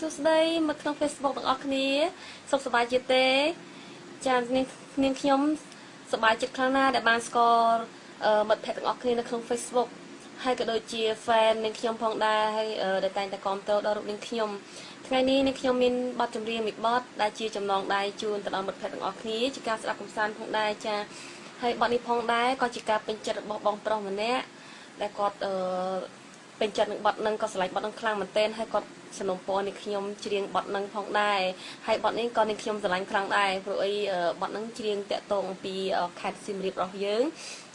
សួស្តីមកក្នុង Facebook ទាំងអស់គ្នាសុខសប្បាយចិត្តទេចានាងខ្ញុំសប្បាយចិត្តខ្លាំងណាស់ដែលបានស្គាល់មិត្តភ័ក្តិទាំងអស់គ្នានៅក្នុង Facebook ហើយក៏ដូចជា fan នាងខ្ញុំផងដែរហើយដែលតែងតែគាំទ្រដល់រូបនាងខ្ញុំថ្ងៃនេះនាងខ្ញុំមានបទចម្រៀងមួយបទដែលជាចំណងដៃជូនទៅដល់មិត្តភ័ក្តិទាំងអស់គ្នាជាការស្ដាប់កំសាន្តផងដែរចាហើយបទនេះផងដែរក៏ជាការពេញចិត្តរបស់បងប្រុសម្នាក់ដែលគាត់ពេញចិត្តនឹងបទនឹងក៏ស្រឡាញ់បទនឹងខ្លាំងមែនទែនហើយគាត់สนมពរនេះខ្ញុំច្រៀងបទនឹងផងដែរហើយបទនេះក៏នេះខ្ញុំស្រឡាញ់ខ្លាំងដែរព្រោះអីបទនឹងច្រៀងតាក់ទងអំពីខេត្តសៀមរាបរបស់យើង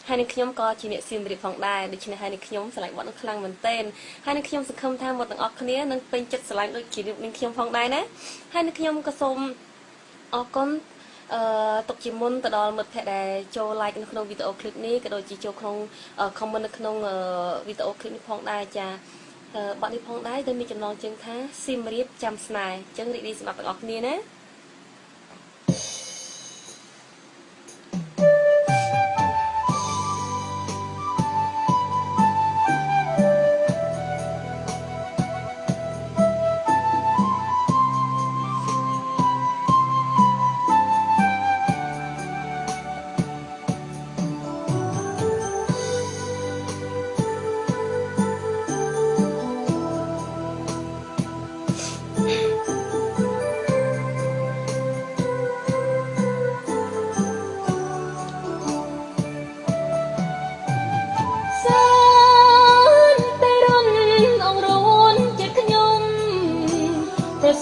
ហើយនេះខ្ញុំក៏ជាអ្នកសៀមរាបផងដែរដូច្នេះហើយនេះខ្ញុំស្រឡាញ់បទនឹងខ្លាំងមែនទែនហើយនេះខ្ញុំសង្ឃឹមថាមកទាំងអស់គ្នានឹងពេញចិត្តស្រឡាញ់ដូចជានេះខ្ញុំផងដែរណាហើយនេះខ្ញុំក៏សូមអរគុណទុកជាមុនទៅដល់មិត្តភ័ក្តិដែលចូល like នៅក្នុងវីដេអូឃ្លីបនេះក៏ដូចជាចូលក្នុង comment នៅក្នុងវីដេអូឃ្លីបនេះផងដែរចាបទនេះផងដែរដែលមានចំណងជើងថាសៀមរាបចាំស្នេហ៍អញ្ចឹងរីករាយសម្រាប់ទាំងអស់គ្នាណា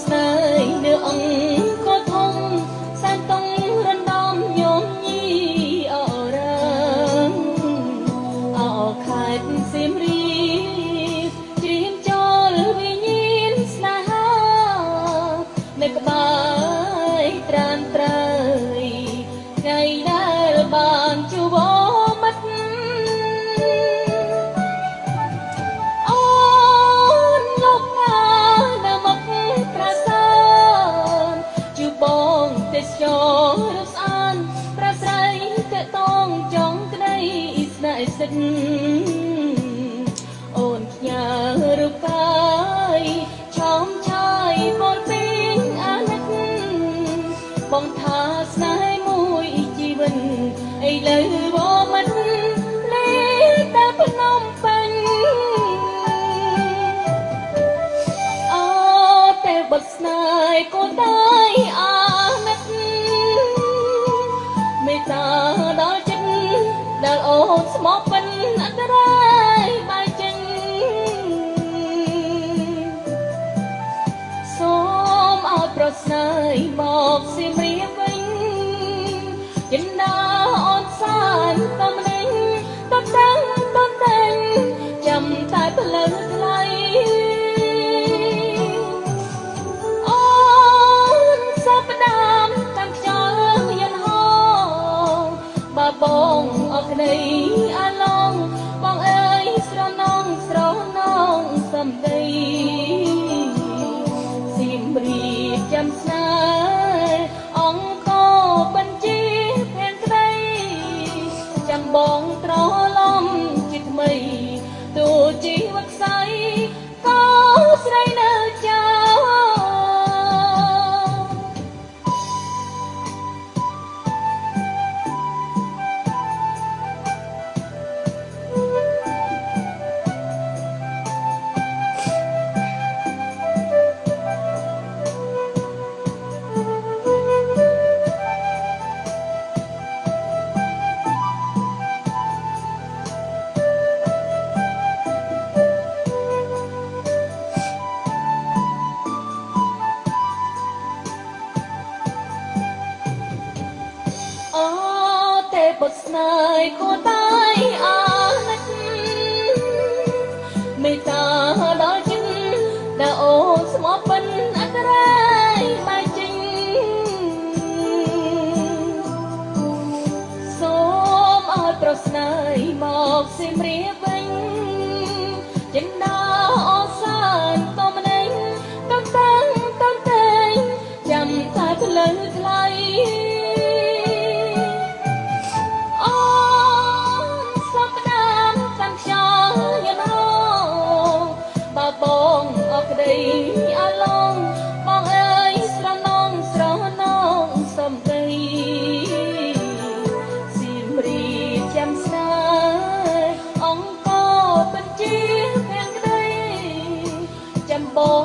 ស្នេហ៍នៅអង្គក៏ធំសែនតុងរំដំញោមញីអរងអខេត្តសៀមរាបជ្រៀមចូលវិញ្ញាណស្នេហានៅក្បែរត្រានត្រៃថ្ងៃដែលបានជួបមិត្តចរស្អានប្រស្រ័យតេតងចង់ក្តីស្នេហ៍សិទ្ធអូនផ្ញើរូបកាយឆោមឆាយបលពេញអាណិតបងថាស្នេហ៍មួយជីវិតឥឡូវបងមិនលេតែភ្នំពេញអូតែបិទស្នេហ៍ក៏ได้ដល់ចិត្តដែលអូនស្មោះពេញអន្តរាយបាយចេញសូមឲ្យប្រស្នេហ៍មកសៀមរាបវិញចិនដាអូនសានតំណែងតតាំងតតែងចាំតែផ្លូវថ្លៃអូនសាប់ដាមតាមខ្យល់យន្តហោបងអរក្តីអាឡងបងអើយស្រណងសំដីសៀមរាបចាំស្នេហ៍អង្គបញ្ជាភែនក្តីចាំបងត្រឡំជាថ្មីទោះជីវិតខ្សែក៏ស្រីនៅចោបត់ស្នេហ៍ក៏តែអាណិតមេត្តាដល់ចិត្តដែលអូនស្មោះពេញអន្តរាយបាយចេញសូមឲ្យប្រស្នេហ៍មកសៀមរាបវិញចិនដាអូនសានតំណែងតតាំងតតែងចាំតែផ្លូវថ្លៃបងអរក្តីអាឡ បង